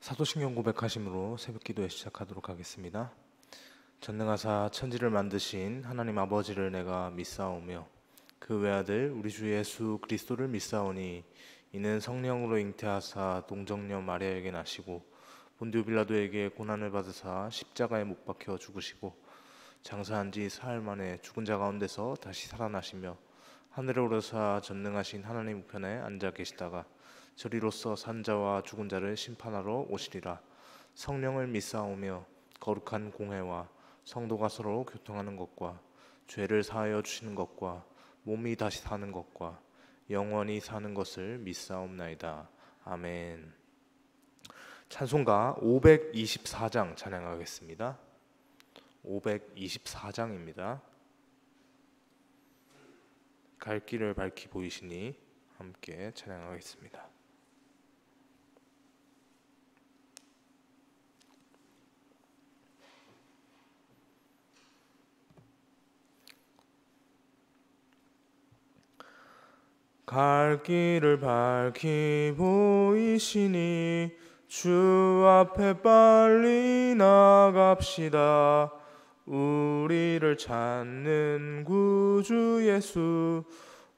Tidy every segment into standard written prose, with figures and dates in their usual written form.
사도신경 고백하심으로 새벽기도에 시작하도록 하겠습니다. 전능하사 천지를 만드신 하나님 아버지를 내가 믿사오며 그 외아들 우리 주 예수 그리스도를 믿사오니 이는 성령으로 잉태하사 동정녀 마리아에게 나시고 본디오 빌라도에게 고난을 받으사 십자가에 못 박혀 죽으시고 장사한 지 사흘 만에 죽은 자 가운데서 다시 살아나시며 하늘에 오르사 전능하신 하나님 우편에 앉아 계시다가 저리로서 산자와 죽은 자를 심판하러 오시리라. 성령을 믿사오며 거룩한 공회와 성도가 서로 교통하는 것과 죄를 사하여 주시는 것과 몸이 다시 사는 것과 영원히 사는 것을 믿사옵나이다. 아멘. 찬송가 524장 찬양하겠습니다. 524장입니다. 갈 길을 밝히 보이시니 함께 찬양하겠습니다. 갈 길을 밝히 보이시니 주 앞에 빨리 나갑시다. 우리를 찾는 구주 예수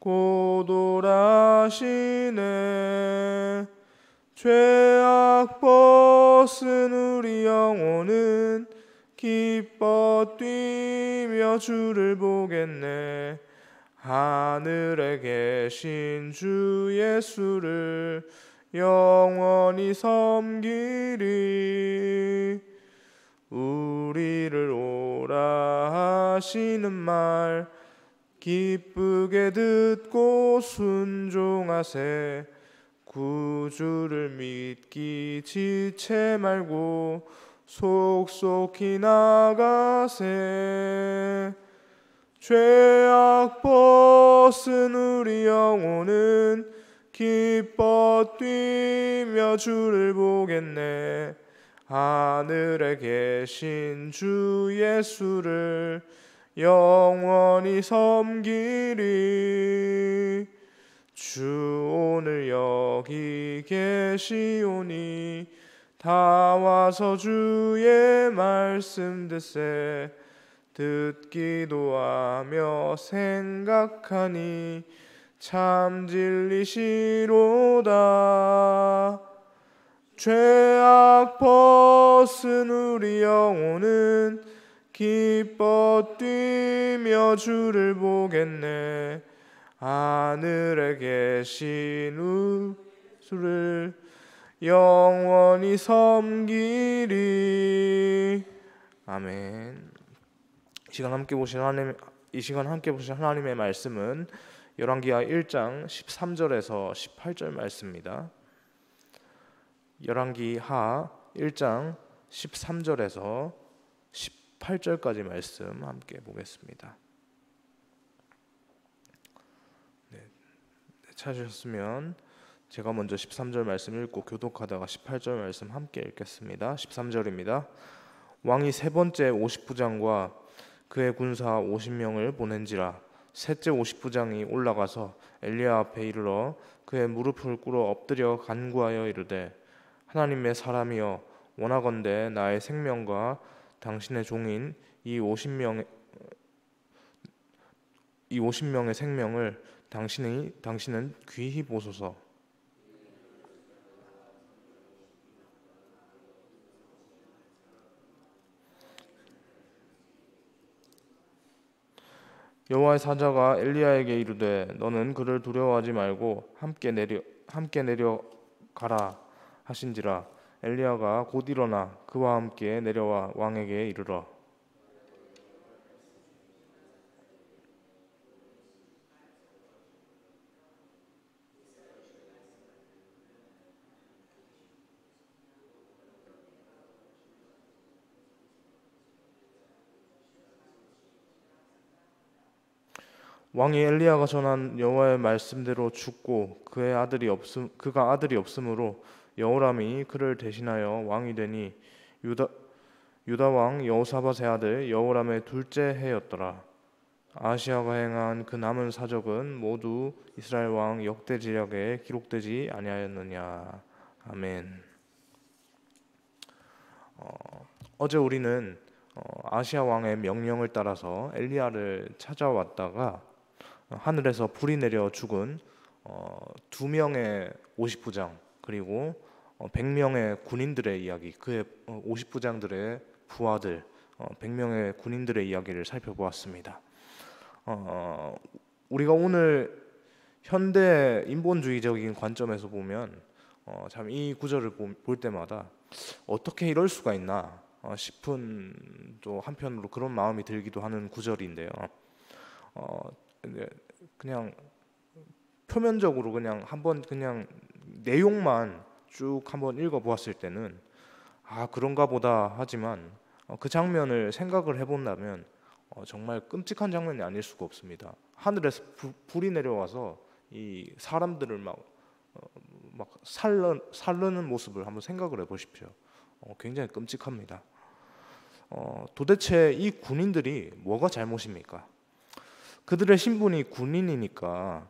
곧 오라시네. 죄악 벗은 우리 영혼은 기뻐 뛰며 주를 보겠네. 하늘에 계신 주 예수를 영원히 섬기리. 우리를 오라 하시는 말 기쁘게 듣고 순종하세. 구주를 믿기 지체 말고 속속히 나가세. 죄악 벗은 우리 영혼은 기뻐 뛰며 주를 보겠네. 하늘에 계신 주 예수를 영원히 섬기리. 주 오늘 여기 계시오니 다 와서 주의 말씀 듣세. 듣기도 하며 생각하니 참 진리시로다. 죄악 벗은 우리 영혼은 기뻐 뛰며 주를 보겠네. 하늘에 계신 우주를 영원히 섬기리. 아멘. 이 시간 함께 보신 하나님의 말씀은 열왕기하 1장 13절에서 18절 말씀입니다. 열왕기하 1장 13절에서 18절까지 말씀 함께 보겠습니다. 찾으셨으면 제가 먼저 13절 말씀 읽고 교독하다가 18절 말씀 함께 읽겠습니다. 13절입니다. 왕이 세 번째 50부장과 그의 군사 50명을 보낸지라. 셋째 50부장이 올라가서 엘리야 앞에 이르러 그의 무릎을 꿇어 엎드려 간구하여 이르되 하나님의 사람이여 원하건대 나의 생명과 당신의 종인 이 50명의 생명을 당신은 귀히 보소서. 여호와의 사자가 엘리야에게 이르되 너는 그를 두려워하지 말고 함께 내려가라 하신지라. 엘리야가 곧 일어나 그와 함께 내려와 왕에게 이르러 왕이 엘리야가 전한 여호와의 말씀대로 죽고 그가 아들이 없으므로 여호람이 그를 대신하여 왕이 되니 유다 왕 여호사밧의 아들 여호람의 둘째 해였더라. 아하시아가 행한 그 남은 사적은 모두 이스라엘 왕 역대 지략에 기록되지 아니하였느냐. 아멘. 어제 우리는 아시아 왕의 명령을 따라서 엘리야를 찾아왔다가 하늘에서 불이 내려 죽은 2명의 50부장 그리고 100명의 군인들의 이야기, 그의 50부장들의 부하들 100명의 군인들의 이야기를 살펴보았습니다. 우리가 오늘 현대 인본주의적인 관점에서 보면 참 이 구절을 볼 때마다 어떻게 이럴 수가 있나 싶은 또 한편으로 그런 마음이 들기도 하는 구절인데요. 그냥 표면적으로 그냥 한번 그냥 내용만 쭉 한번 읽어보았을 때는 그런가 보다 하지만 그 장면을 생각을 해본다면 정말 끔찍한 장면이 아닐 수가 없습니다. 하늘에서 불이 내려와서 이 사람들을 막 살르는 모습을 한번 생각을 해보십시오. 굉장히 끔찍합니다. 도대체 이 군인들이 뭐가 잘못입니까? 그들의 신분이 군인이니까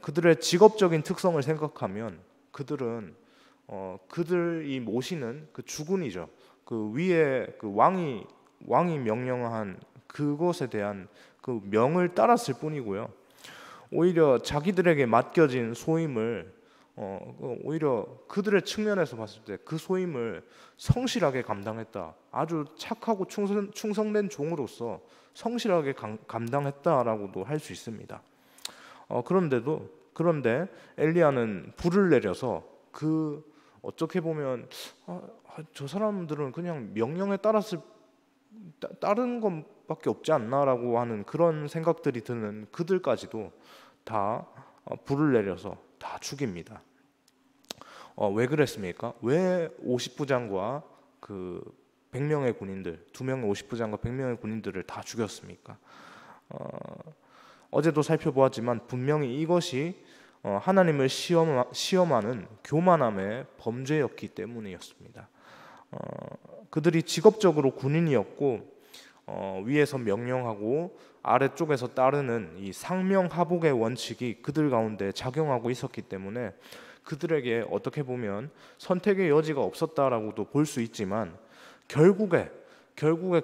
그들의 직업적인 특성을 생각하면 그들은 그들이 모시는 그 주군이죠. 그 위에 그 왕이 명령한 그것에 대한 그 명을 따랐을 뿐이고요. 오히려 자기들에게 맡겨진 소임을 오히려 그들의 측면에서 봤을 때 그 소임을 성실하게 감당했다. 아주 착하고 충성된 종으로서 성실하게 감당했다라고도 할 수 있습니다. 그런데 엘리야는 불을 내려서 어떻게 보면 저 사람들은 그냥 명령에 따른 것밖에 없지 않나라고 하는 그런 생각들이 드는 그들까지도 다 불을 내려서 다 죽입니다. 왜 그랬습니까? 왜 50부장과 그 100명의 군인들, 2명의 50부장과 100명의 군인들을 다 죽였습니까? 어제도 살펴보았지만 분명히 이것이 하나님을 시험하는 교만함의 범죄였기 때문이었습니다. 그들이 직업적으로 군인이었고 위에서 명령하고 아래쪽에서 따르는 이 상명하복의 원칙이 그들 가운데 작용하고 있었기 때문에 그들에게 어떻게 보면 선택의 여지가 없었다라고도 볼 수 있지만 결국에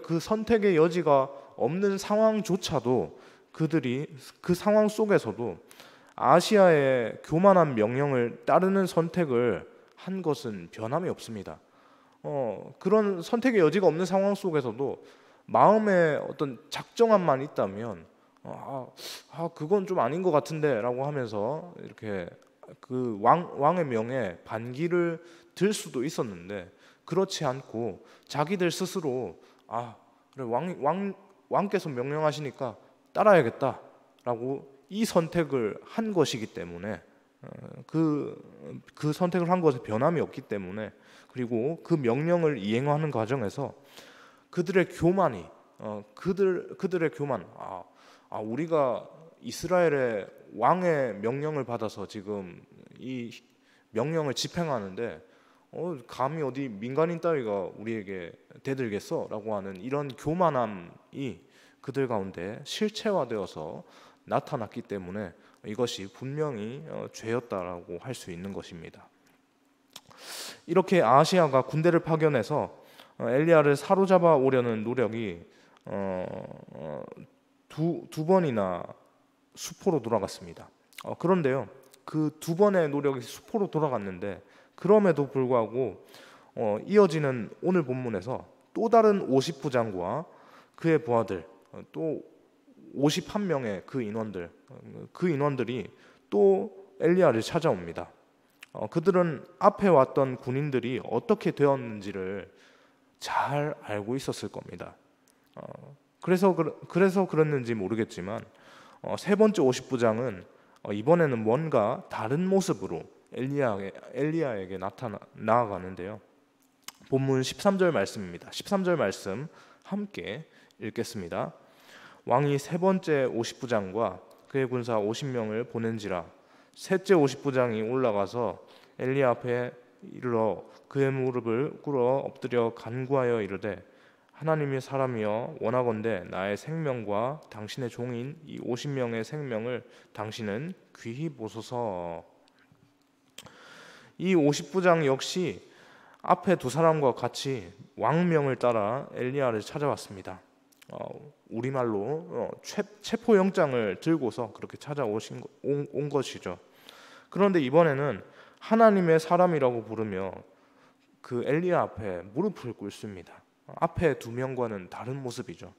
그 선택의 여지가 없는 상황조차도 그들이 그 상황 속에서도 아시아의 교만한 명령을 따르는 선택을 한 것은 변함이 없습니다. 그런 선택의 여지가 없는 상황 속에서도 마음에 어떤 작정함만 있다면 그건 좀 아닌 것 같은데라고 하면서 이렇게 그 왕의 명에 반기를 들 수도 있었는데 그렇지 않고 자기들 스스로 그래 왕께서 명령하시니까 따라야겠다라고 이 선택을 한 것이기 때문에 그 선택을 한 것에 변함이 없기 때문에 그리고 그 명령을 이행하는 과정에서 그들의 교만이 그들의 교만 우리가 이스라엘의 왕의 명령을 받아서 지금 이 명령을 집행하는데 감히 어디 민간인 따위가 우리에게 대들겠어라고 하는 이런 교만함이 그들 가운데 실체화되어서 나타났기 때문에 이것이 분명히 죄였다라고 할 수 있는 것입니다. 이렇게 아하시야가 군대를 파견해서 엘리야를 사로잡아 오려는 노력이 두 번이나 수포로 돌아갔습니다. 그런데요, 그 두 번의 노력이 수포로 돌아갔는데 그럼에도 불구하고 이어지는 오늘 본문에서 또 다른 50부장과 그의 부하들 또 51명의 그 인원들이 또 엘리야를 찾아옵니다. 그들은 앞에 왔던 군인들이 어떻게 되었는지를 잘 알고 있었을 겁니다. 그래서 그랬는지 모르겠지만 세 번째 50부장은 이번에는 뭔가 다른 모습으로 엘리야에게 나아가는데요. 본문 13절 말씀입니다. 13절 말씀 함께 읽겠습니다. 왕이 세 번째 50부장과 그의 군사 50명을 보낸지라 셋째 50부장이 올라가서 엘리야 앞에 이르러 그의 무릎을 꿇어 엎드려 간구하여 이르되 하나님의 사람이여 원하건대 나의 생명과 당신의 종인 이 50명의 생명을 당신은 귀히 보소서. 이 50부장 역시 앞에 두 사람과 같이 왕명을 따라 엘리야를 찾아왔습니다. 우리말로 체포영장을 들고서 그렇게 온 것이죠. 그런데 이번에는 하나님의 사람이라고 부르며 그 엘리야 앞에 무릎을 꿇습니다. 앞에 두 명과는 다른 모습이죠.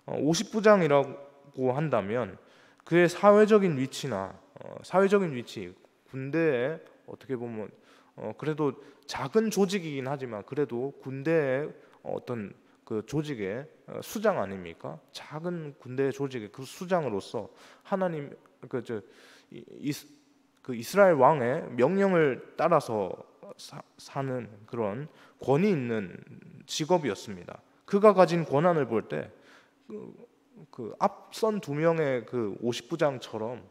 50부장이라고 한다면 그의 사회적인 위치, 군대에 어떻게 보면 그래도 작은 조직이긴 하지만 그래도 군대의 어떤 그 조직의 수장 아닙니까? 작은 군대 조직의 그 수장으로서 하나님 그 이스라엘 왕의 명령을 따라서 사는 그런 권위 있는 직업이었습니다. 그가 가진 권한을 볼 때 그 앞선 두 명의 그 50부장처럼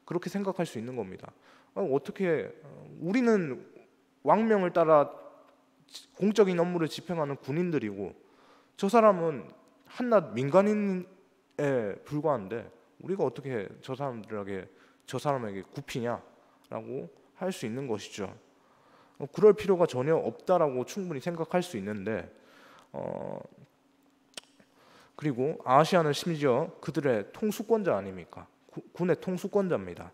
그렇게 생각할 수 있는 겁니다. 어떻게 우리는 왕명을 따라 공적인 업무를 집행하는 군인들이고 저 사람은 한낱 민간인에 불과한데 우리가 어떻게 저 사람에게 굽히냐라고 할 수 있는 것이죠. 그럴 필요가 전혀 없다라고 충분히 생각할 수 있는데 그리고 아하시아는 심지어 그들의 통수권자 아닙니까? 군의 통수권자입니다.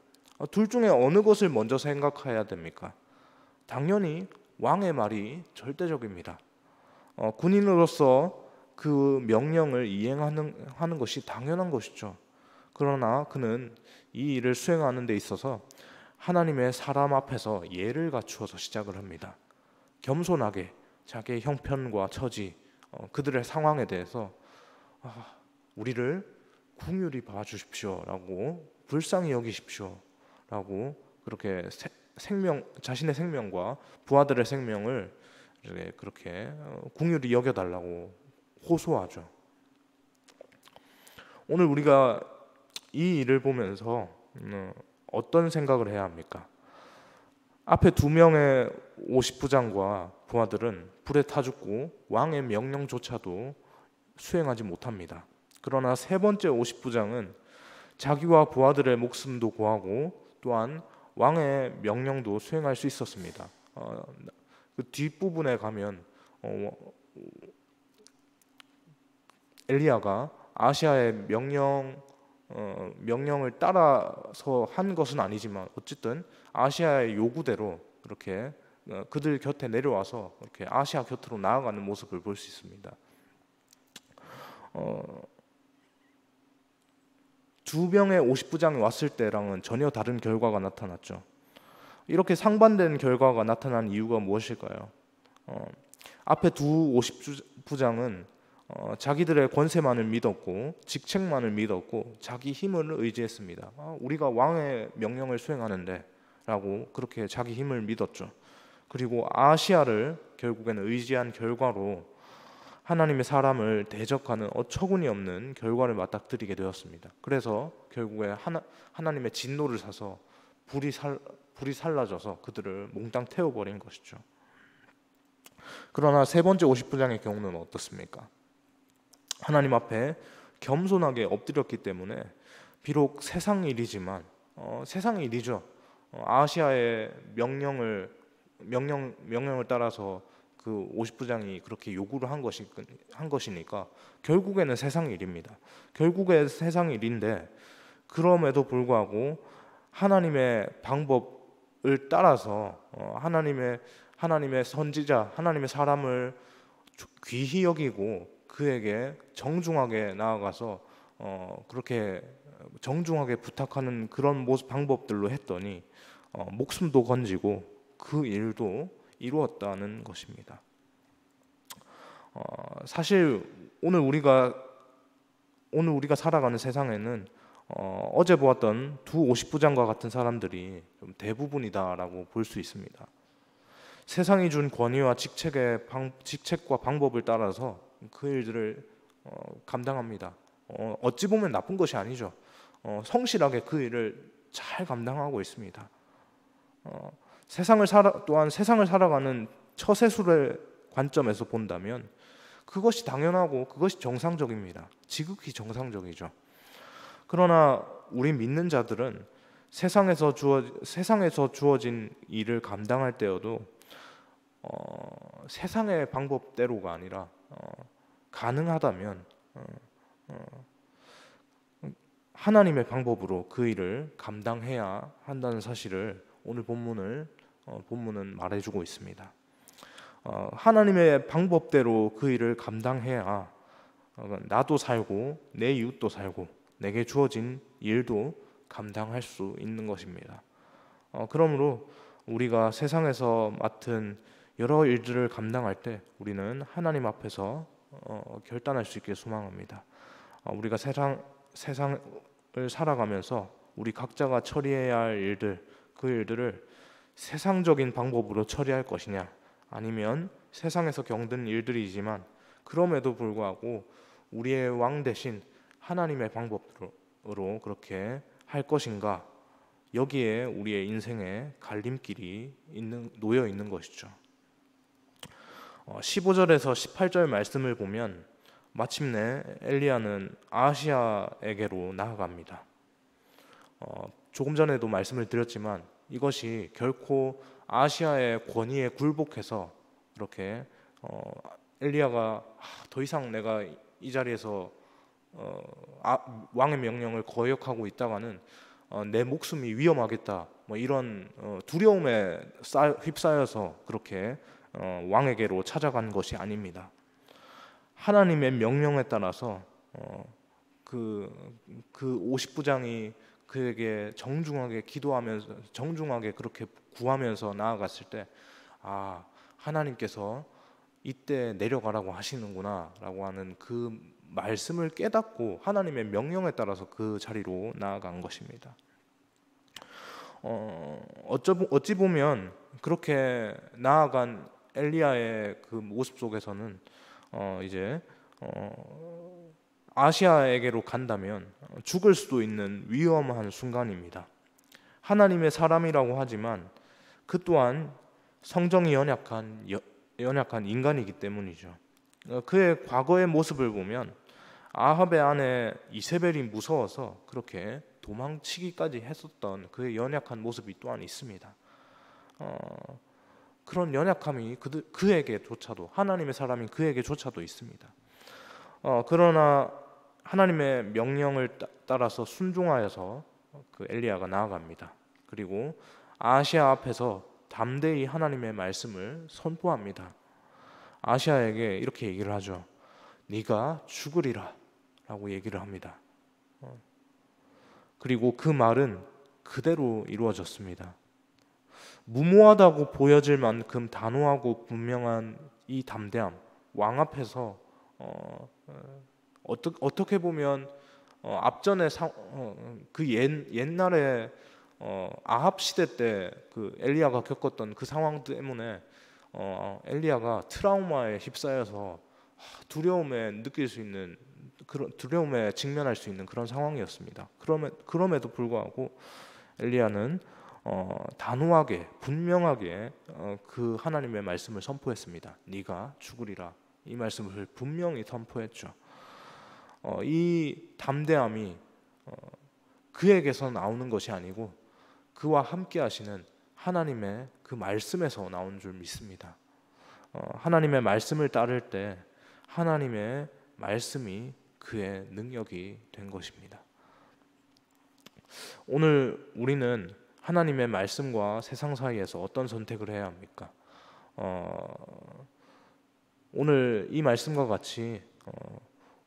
둘 중에 어느 것을 먼저 생각해야 됩니까? 당연히 왕의 말이 절대적입니다. 군인으로서 그 명령을 이행하는 것이 당연한 것이죠. 그러나 그는 이 일을 수행하는 데 있어서 하나님의 사람 앞에서 예를 갖추어서 시작을 합니다. 겸손하게 자기의 형편과 처지, 그들의 상황에 대해서 우리를 긍휼히 봐주십시오라고, 불쌍히 여기십시오라고 그렇게 자신의 생명과 부하들의 생명을 그렇게 긍휼히 여겨달라고 호소하죠. 오늘 우리가 이 일을 보면서 어떤 생각을 해야 합니까? 앞에 두 명의 50부장과 부하들은 불에 타 죽고 왕의 명령조차도 수행하지 못합니다. 그러나 세 번째 50부장은 자기와 부하들의 목숨도 구하고 또한 왕의 명령도 수행할 수 있었습니다. 그 뒷부분에 가면 엘리야가 아시아의 명령을 따라서 한 것은 아니지만 어쨌든 아시아의 요구대로 그렇게 그들 곁에 내려와서 이렇게 아시아 곁으로 나아가는 모습을 볼 수 있습니다. 두 명의 50부장이 왔을 때랑은 전혀 다른 결과가 나타났죠. 이렇게 상반된 결과가 나타난 이유가 무엇일까요? 앞에 두 50부장은 자기들의 권세만을 믿었고 직책만을 믿었고 자기 힘을 의지했습니다. 우리가 왕의 명령을 수행하는데 라고 그렇게 자기 힘을 믿었죠. 그리고 아시아를 결국에는 의지한 결과로 하나님의 사람을 대적하는 어처구니 없는 결과를 맞닥뜨리게 되었습니다. 그래서 결국에 하나님의 진노를 사서 불이 살라져서 그들을 몽땅 태워버린 것이죠. 그러나 세 번째 50부장의 경우는 어떻습니까? 하나님 앞에 겸손하게 엎드렸기 때문에 비록 세상 일이지만 세상 일이죠. 아시아의 명령을 따라서 그 50부장이 그렇게 요구를 한 것이니까 결국에는 세상 일입니다. 결국에 세상 일인데 그럼에도 불구하고 하나님의 방법을 따라서 하나님의 선지자, 하나님의 사람을 귀히 여기고 그에게 정중하게 나아가서 그렇게 정중하게 부탁하는 그런 방법들로 했더니 목숨도 건지고 그 일도 이루었다는 것입니다. 사실 오늘 우리가 살아가는 세상에는 어제 보았던 두 50부장과 같은 사람들이 좀 대부분이다라고 볼 수 있습니다. 세상이 준 권위와 직책과 방법을 따라서 그 일들을 감당합니다. 어찌 보면 나쁜 것이 아니죠. 성실하게 그 일을 잘 감당하고 있습니다. 또한 세상을 살아가는 처세술의 관점에서 본다면 그것이 당연하고 그것이 정상적입니다. 지극히 정상적이죠. 그러나 우리 믿는 자들은 세상에서 주어진 일을 감당할 때여도 세상의 방법대로가 아니라 가능하다면 하나님의 방법으로 그 일을 감당해야 한다는 사실을 오늘 본문은 말해주고 있습니다. 하나님의 방법대로 그 일을 감당해야 나도 살고 내 이웃도 살고 내게 주어진 일도 감당할 수 있는 것입니다. 그러므로 우리가 세상에서 맡은 여러 일들을 감당할 때 우리는 하나님 앞에서 결단할 수 있게 소망합니다. 우리가 세상을 살아가면서 우리 각자가 처리해야 할 일들, 그 일들을 세상적인 방법으로 처리할 것이냐, 아니면 세상에서 겪는 일들이지만 그럼에도 불구하고 우리의 왕 대신 하나님의 방법으로 그렇게 할 것인가, 여기에 우리의 인생의 갈림길이 놓여 있는 것이죠. 15절에서 18절 말씀을 보면 마침내 엘리야는 아하시야에게로 나아갑니다. 조금 전에도 말씀을 드렸지만 이것이 결코 아하시야의 권위에 굴복해서 이렇게 엘리야가 더 이상 내가 이 자리에서 왕의 명령을 거역하고 있다가는 내 목숨이 위험하겠다, 뭐 이런 두려움에 휩싸여서 그렇게 왕에게로 찾아간 것이 아닙니다. 하나님의 명령에 따라서 그 50부장이 그에게 정중하게 기도하면서 정중하게 그렇게 구하면서 나아갔을 때, 하나님께서 이때 내려가라고 하시는구나 라고 하는 그 말씀을 깨닫고 하나님의 명령에 따라서 그 자리로 나아간 것입니다. 어찌 보면 그렇게 나아간 엘리야의 그 모습 속에서는 이제 아시아에게로 간다면 죽을 수도 있는 위험한 순간입니다. 하나님의 사람이라고 하지만 그 또한 성정이 연약한 인간이기 때문이죠. 그의 과거의 모습을 보면 아합의 아내 이세벨이 무서워서 그렇게 도망치기까지 했었던 그의 연약한 모습이 또한 있습니다. 그런 연약함이 그에게조차도, 하나님의 사람인 그에게조차도 있습니다. 그러나 하나님의 명령을 따라서 순종하여서 그 엘리야가 나아갑니다. 그리고 아시아 앞에서 담대히 하나님의 말씀을 선포합니다. 아시아에게 이렇게 얘기를 하죠. 네가 죽으리라 라고 얘기를 합니다. 그리고 그 말은 그대로 이루어졌습니다. 무모하다고 보여질 만큼 단호하고 분명한 이 담대함, 왕 앞에서 어떻게 보면 앞전에 그 옛날에 아합 시대 때 그 엘리야가 겪었던 그 상황 때문에 엘리야가 트라우마에 휩싸여서 두려움에 직면할 수 있는 그런 상황이었습니다. 그럼에도 불구하고 엘리야는 단호하게 분명하게 그 하나님의 말씀을 선포했습니다. 네가 죽으리라, 이 말씀을 분명히 선포했죠. 이 담대함이 그에게서 나오는 것이 아니고 그와 함께 하시는 하나님의 그 말씀에서 나온 줄 믿습니다. 하나님의 말씀을 따를 때 하나님의 말씀이 그의 능력이 된 것입니다. 오늘 우리는 하나님의 말씀과 세상 사이에서 어떤 선택을 해야 합니까? 오늘 이 말씀과 같이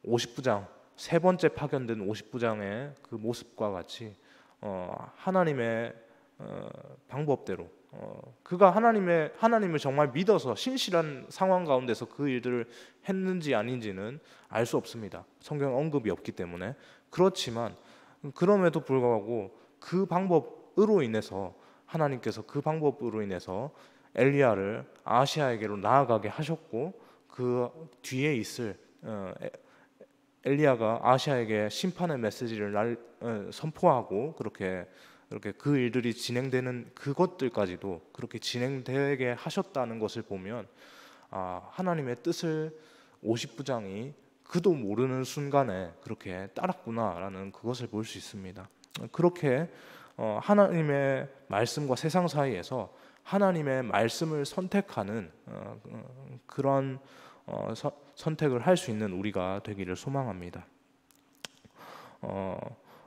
50부장, 세 번째 파견된 50부장의 그 모습과 같이 하나님의 방법대로 그가 하나님을 정말 믿어서 신실한 상황 가운데서 그 일들을 했는지 아닌지는 알 수 없습니다. 성경 언급이 없기 때문에. 그렇지만 그럼에도 불구하고 그 방법으로 인해서 하나님께서 그 방법으로 인해서 엘리야를 아시아에게로 나아가게 하셨고 그 뒤에 있을 엘리야가 아시아에게 심판의 메시지를 선포하고 그렇게 그 일들이 진행되는 그것들까지도 그렇게 진행되게 하셨다는 것을 보면 하나님의 뜻을 50부장이 그도 모르는 순간에 그렇게 따랐구나라는 그것을 볼 수 있습니다. 그렇게 하나님의 말씀과 세상 사이에서 하나님의 말씀을 선택하는 그런 선택을 할 수 있는 우리가 되기를 소망합니다.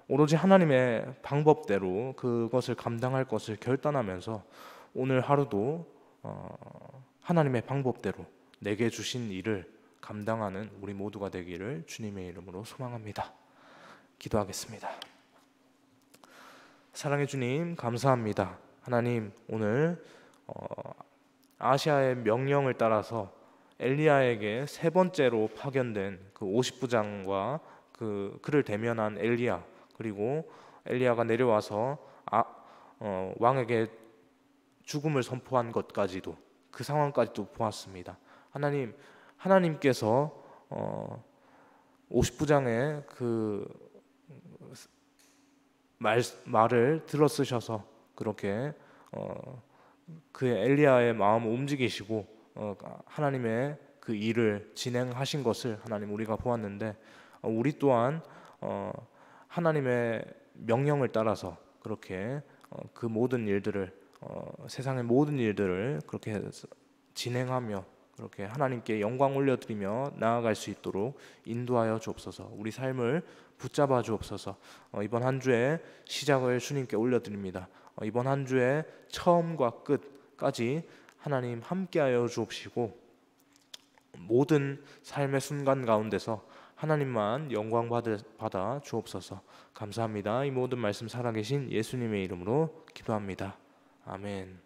오로지 하나님의 방법대로 그것을 감당할 것을 결단하면서 오늘 하루도 하나님의 방법대로 내게 주신 일을 감당하는 우리 모두가 되기를 주님의 이름으로 소망합니다. 기도하겠습니다. 사랑의 주님, 감사합니다. 하나님, 오늘 아시아의 명령을 따라서 엘리야에게 세 번째로 파견된 그 50부장과 그를 대면한 엘리야, 그리고 엘리야가 내려와서 왕에게 죽음을 선포한 것까지도, 그 상황까지도 보았습니다. 하나님께서 50부장의 그 말을 들어쓰셔서 그렇게 그 엘리야의 마음을 움직이시고 하나님의 그 일을 진행하신 것을 하나님 우리가 보았는데, 우리 또한 하나님의 명령을 따라서 그렇게 그 모든 일들을 세상의 모든 일들을 그렇게 진행하며 그렇게 하나님께 영광 올려드리며 나아갈 수 있도록 인도하여 주옵소서. 우리 삶을 붙잡아 주옵소서. 이번 한 주의 시작을 주님께 올려드립니다. 이번 한 주의 처음과 끝까지 하나님 함께하여 주옵시고, 모든 삶의 순간 가운데서 하나님만 영광 받아 주옵소서. 감사합니다. 이 모든 말씀 살아계신 예수님의 이름으로 기도합니다. 아멘.